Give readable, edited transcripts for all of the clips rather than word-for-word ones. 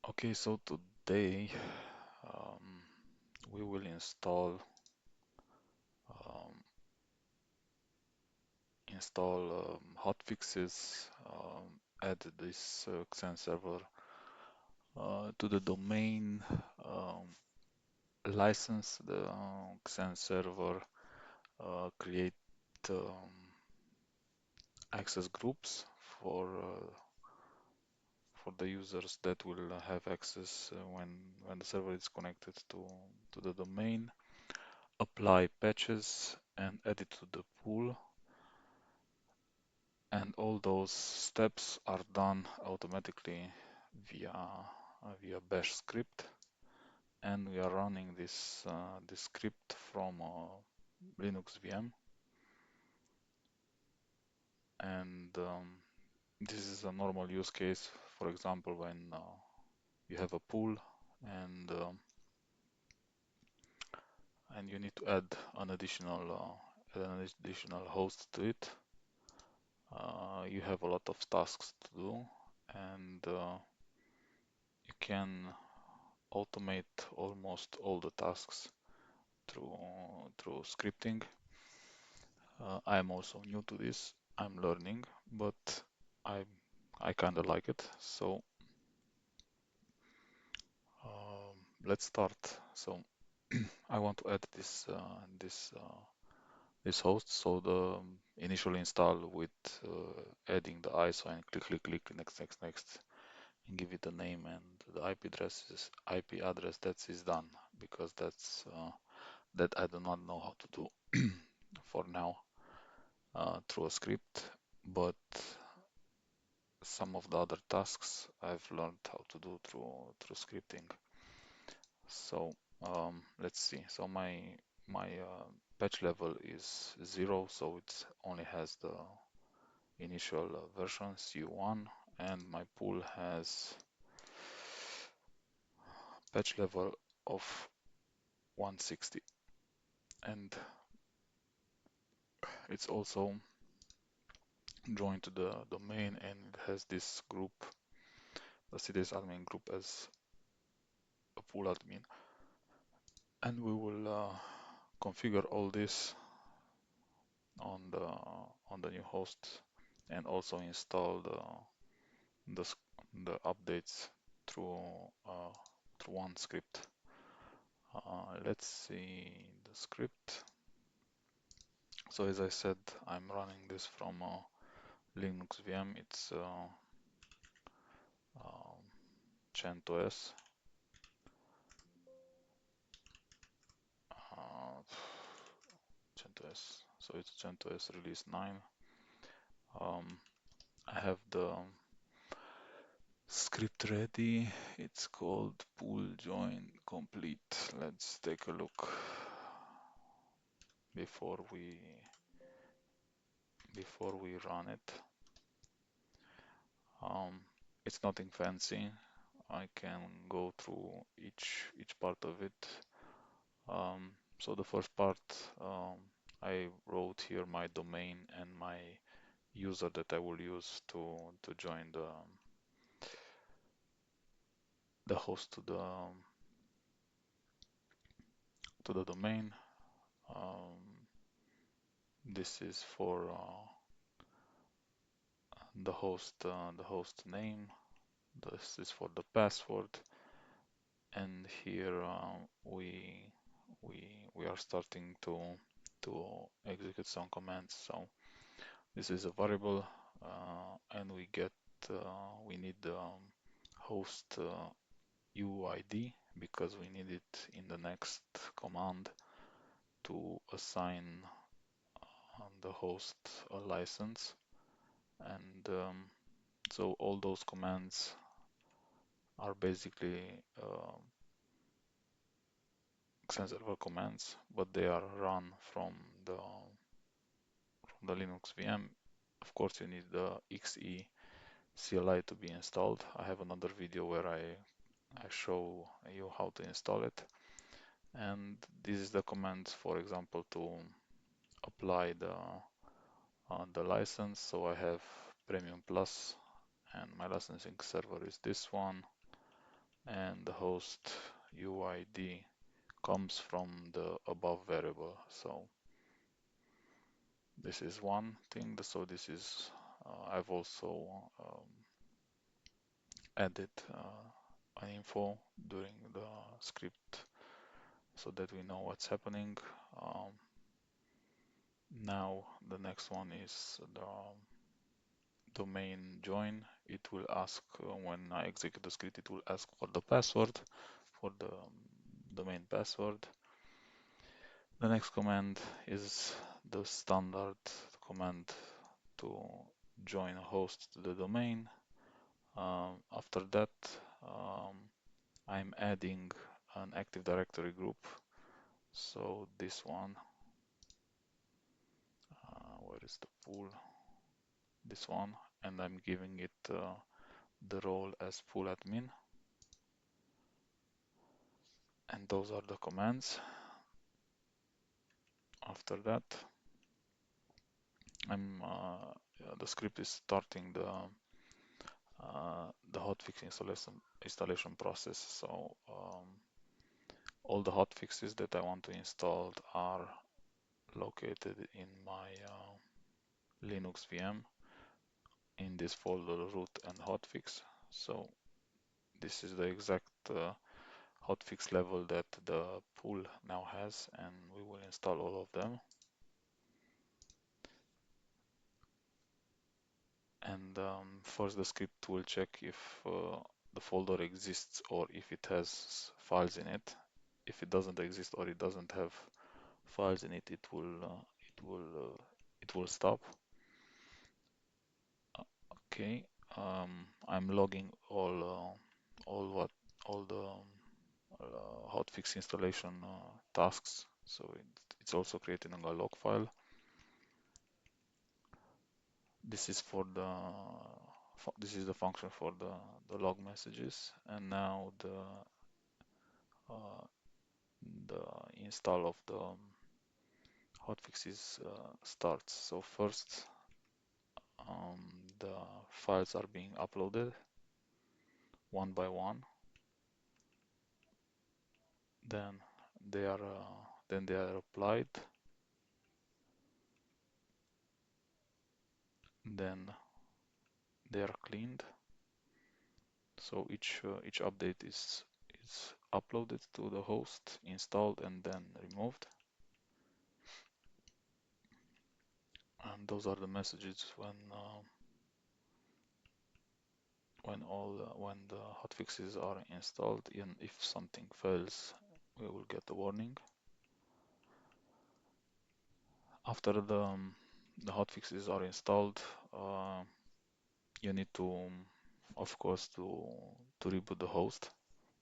Okay, so today um, we will um, install hotfixes, add this Xen server to the domain, license the Xen server, create um, access groups for the users that will have access when the server is connected to the domain, apply patches and add it to the pool. And all those steps are done automatically via bash script, and we are running this script from Linux VM. And this is a normal use case, for example, when you have a pool and and you need to add an additional host to it. You have a lot of tasks to do, and you can automate almost all the tasks through scripting. I am also new to this. I'm learning, but I I kind of like it. So let's start. So I want to add this host. So the initial install with adding the ISO and click next next next and give it a name, and the IP address that is done, because that I do not know how to do for now through a script, but some of the other tasks I've learned how to do through scripting. So let's see. So my patch level is 0, so it only has the initial version C1, and my pool has patch level of 160, and it's also joined to the domain, and it has this group, the Citrix admin group, as a pool admin. And we will configure all this on the new host, and also install the, the updates through uh, through one script. Let's see the script. So as I said, I'm running this from Linux VM. It's um, CentOS. Uh, CentOS. So it's CentOS release 9. Um, I have the script ready. It's called pool join complete. Let's take a look before we run it. Um, it's nothing fancy. I can go through each part of it. So the first part, I wrote here my domain and my user that I will use to join the host to the domain. Um, this is for the host name. This is for the password, and here we are starting to execute some commands. So this is a variable, and we need the host UID, because we need it in the next command to assign the host a license. And so all those commands are basically XenServer commands, but they are run from the Linux VM. Of course, you need the XE CLI to be installed. I have another video where I show you how to install it. And this is the command, for example, to apply the license. So I have Premium Plus, and my licensing server is this one. and the host UID comes from the above variable. So this is one thing. So this is I've also added an info during the script so that we know what's happening. Now the next one is the domain join. It will ask when I execute the script, it will ask for the password, for the domain password. The next command is the standard command to join a host to the domain. After that, I'm adding an Active Directory group. So this one, where is the pool? This one, and I'm giving it the role as pool admin. And those are the commands. After that, the script is starting the hotfix installation process. So all the hotfixes that I want to install are located in my Linux VM in this folder root and hotfix. So this is the exact hotfix level that the pool now has, and we will install all of them. And first the script will check if the folder exists or if it has files in it. If it doesn't exist or it doesn't have files in it, it will stop. Okay, I'm logging all the hotfix installation tasks. So it's also creating a log file. This is for this is the function for the log messages, and now uh, the install of the hotfixes starts. So first, the files are being uploaded one by one. Then they are applied. Then they are cleaned. So each update is uploaded to the host, installed, and then removed. And those are the messages when the hotfixes are installed. And if something fails, we will get a warning. After the hotfixes are installed, you need to, of course, to reboot the host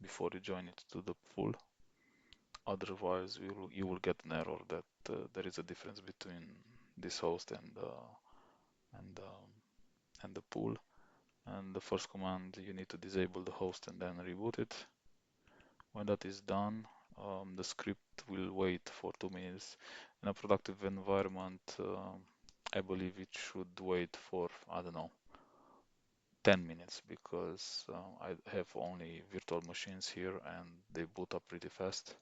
before you join it to the pool. Otherwise, you will get an error that there is a difference between this host and and the pool. And the first command, you need to disable the host and then reboot it. When that is done, the script will wait for 2 minutes. In a productive environment, I believe it should wait for, I don't know, 10 minutes, because I have only virtual machines here and they boot up pretty fast.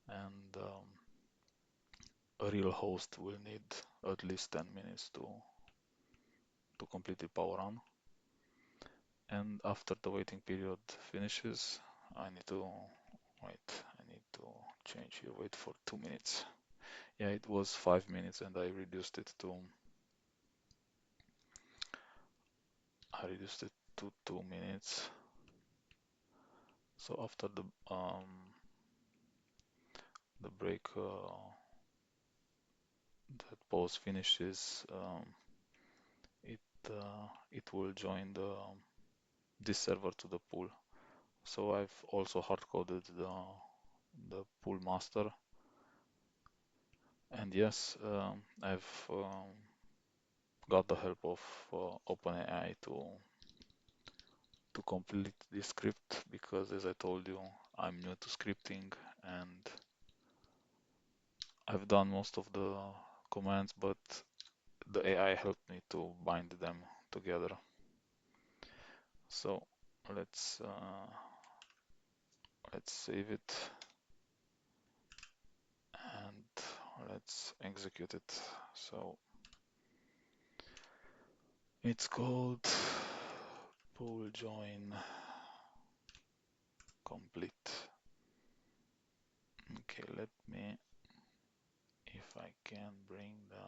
And a real host will need at least 10 minutes to completely power on. And after the waiting period finishes, I need to change here, wait for 2 minutes. Yeah, it was 5 minutes and I reduced it to 2 minutes. So after the break, that pause finishes, it will join this server to the pool. So I've also hard-coded the pool master, and yes, I've got the help of OpenAI to complete this script, because as I told you, I'm new to scripting and I've done most of the commands, but the AI helped me to bind them together. So let's Let's save it and let's execute it. So it's called pull join complete. Okay, let me, if I can bring the,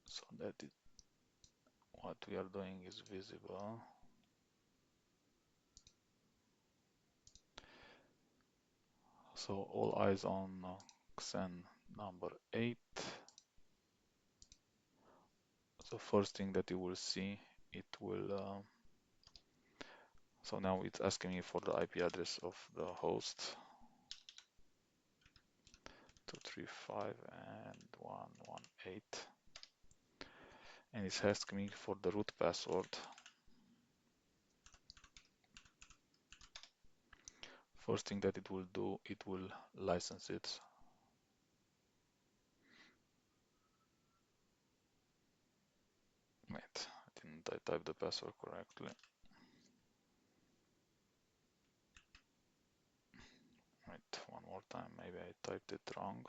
so that what we are doing is visible. So all eyes on Xen number 8. The first thing that you will see, it will, so now it's asking me for the IP address of the host, 235 and 118, and it's asking me for the root password. First thing that it will do, it will license it. Wait, didn't I type the password correctly? Wait, one more time, maybe I typed it wrong.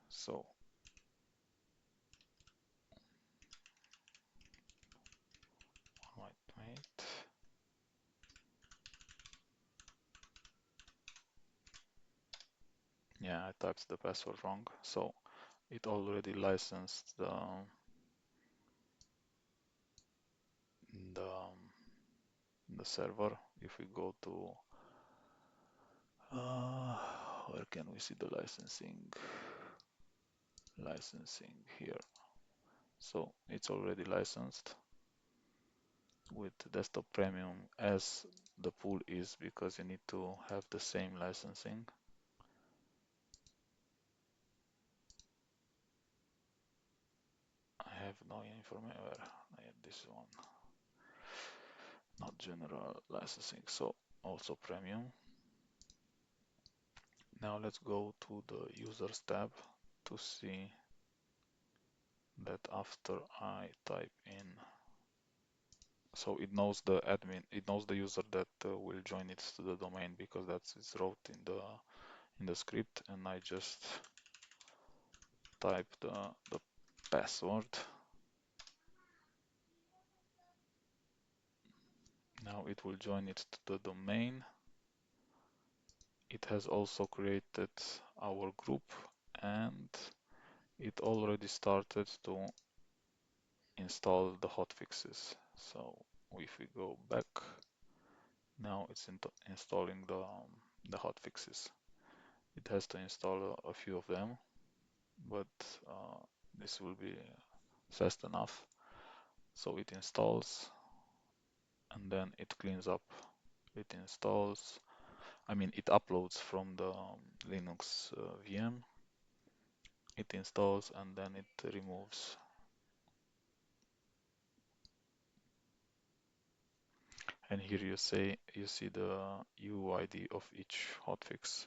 So, wait. Yeah, I typed the password wrong. So it already licensed the, the server. If we go to, where can we see the licensing here. So it's already licensed with desktop premium as the pool is, because you need to have the same licensing. I have no information where this one, not general licensing, so also premium. Now let's go to the users tab to see that after I type in, so it knows the admin, it knows the user that will join it to the domain, because that's it's wrote in the script, and I just type the password. Now it will join it to the domain. It has also created our group, and it already started to install the hotfixes. So if we go back, now it's installing the hotfixes. It has to install a few of them, but this will be fast enough. So it installs, and then it cleans up. It installs, I mean, it uploads from the Linux VM. It installs, and then it removes. And here you see the UID of each hotfix.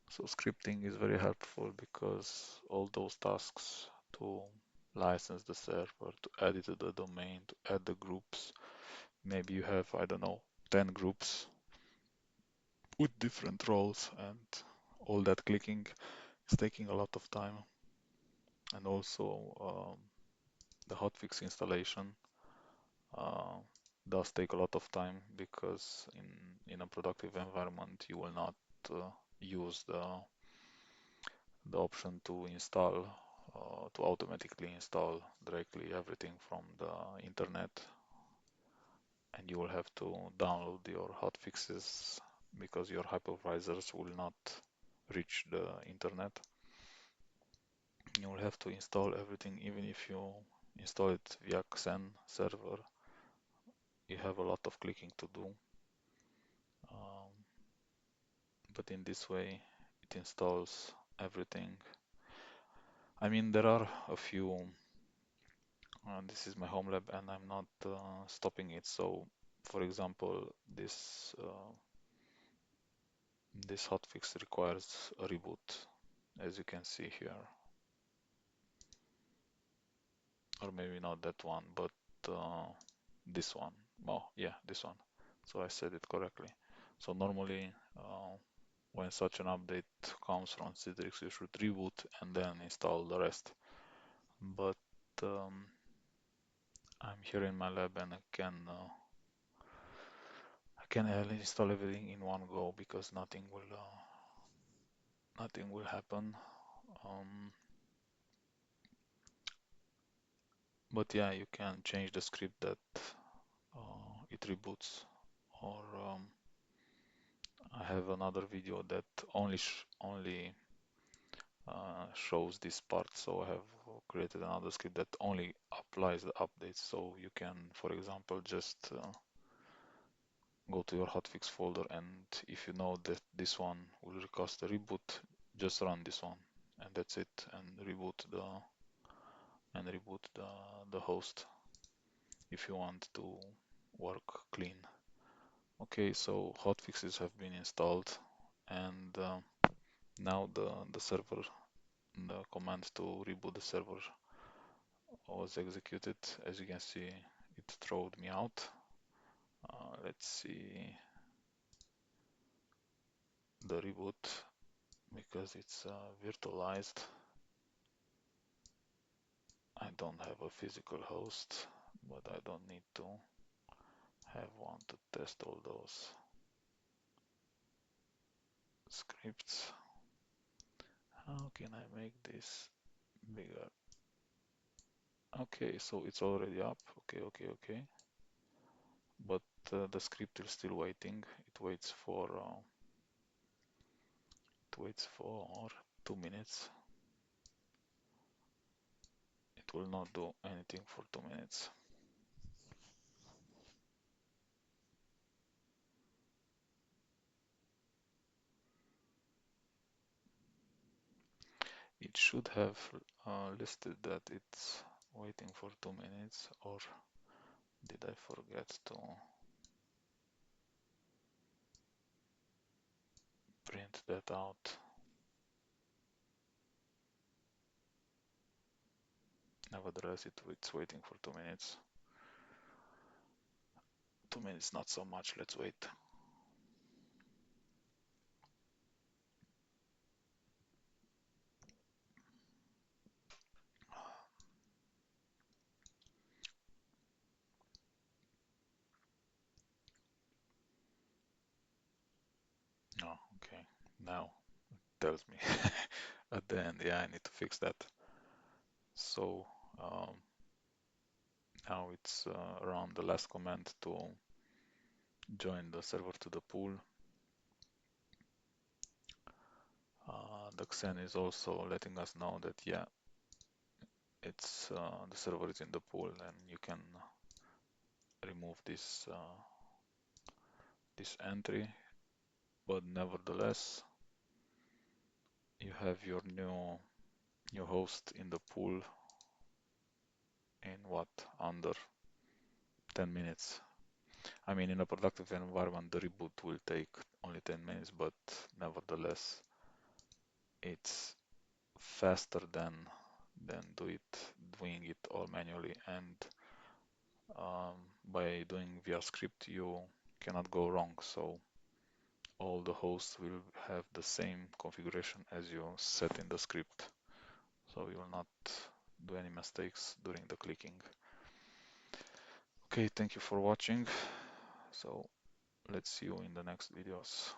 So scripting is very helpful, because all those tasks to license the server, to add it to the domain, to add the groups, maybe you have, I don't know, 10 groups with different roles, and all that clicking is taking a lot of time. And also the hotfix installation uh, does take a lot of time, because in a productive environment you will not use the option to install, to automatically install directly everything from the internet, and you will have to download your hotfixes, because your hypervisors will not reach the internet. You will have to install everything. Even if you install it via Xen server, you have a lot of clicking to do. Um, but in this way, it installs everything. I mean, there are a few. This is my home lab, and I'm not stopping it. So, for example, this hotfix requires a reboot, as you can see here. or maybe not that one, but this one. Oh, yeah, this one. So I said it correctly. So normally, when such an update comes from Citrix, you should reboot and then install the rest. But I'm here in my lab and I can install everything in one go because nothing will happen. Um, but yeah, you can change the script that it reboots, or I have another video that only shows this part. So I have created another script that only applies the updates. So you can, for example, just go to your hotfix folder, and if you know that this one will request a reboot, just run this one, and that's it, and reboot the host if you want to work clean. Okay, so hotfixes have been installed, and now the server, the command to reboot the server was executed. As you can see, it threw me out. Let's see the reboot because it's virtualized. I don't have a physical host, but I don't need to have one to test all those scripts. How can I make this bigger? Okay, so it's already up. Okay. But the script is still waiting. It waits for 2 minutes. It will not do anything for 2 minutes. It should have listed that it's waiting for 2 minutes, or did I forget to print that out? Nevertheless, it's waiting for 2 minutes. 2 minutes, not so much. Let's wait. Oh, okay. Now it tells me at the end, yeah, I need to fix that. So now it's around the last command to join the server to the pool. The Xen is also letting us know that, yeah, it's the server is in the pool, and you can remove this entry. But nevertheless, you have your new host in the pool in what, under 10 minutes. I mean, in a productive environment, the reboot will take only 10 minutes, but nevertheless, it's faster than doing it all manually. And by doing via script, you cannot go wrong. So all the hosts will have the same configuration as you set in the script. So you will not do any mistakes during the clicking. Okay, thank you for watching. So let's see you in the next videos.